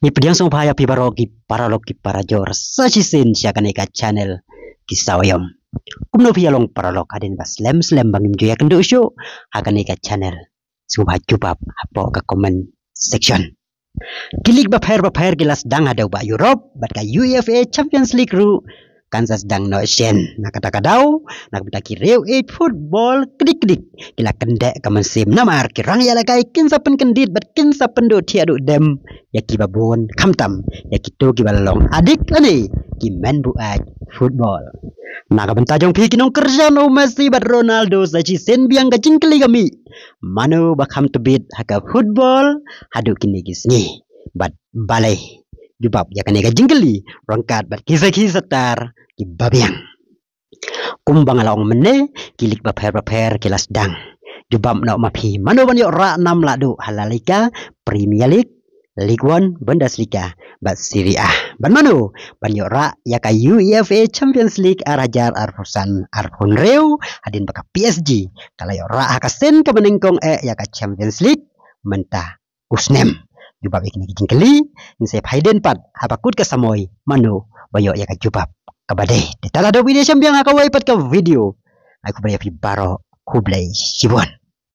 Ni pediang song paya pi baroki paraloki para jor sachisin siakaneka channel kisawayom. Kumno pialong paralok adin bas slem bangim joya kendo show hakaneka channel. Sumha jubab hapo ka comment section. Kilik ba pair gilas dang hadaw ba Europe bat ka UEFA Champions League ru Kansas dang no shen nakata-kadaw nakbita rew football klik kila kendek kamansim namar kirang yala kai kinsa pen kendit bat kinsa pendo tiadu dem yaki babon kamtam yaki to gibalong adik lani ki men buat football nakabenta jong pi kinong Cristiano Messi bat Ronaldo sachi sen biang gacing kali kami mano bakam tebit haka football hadu kini gisni bat balai jubab yakane ga jingli rangkat bat kisah tar ki babiang kumbang along mene kilik ba pair kilas dang jubab nak mapi mano ban yo ra 6 ladu halalika Premier League League 1 Bundesliga bat Serie A ban mano ban yo ra yaka UEFA Champions League arajar arfusan arpun rew adin baka PSG kala yo ra hakasen ka menengkong yaka Champions League mentah usnem jubab ikni jingkeli insep haiden pat hapakut ka samoy mano bayo yaka jubab kabade ditala do video sambiang akawai pat ka video aku bari baro kublai sibuan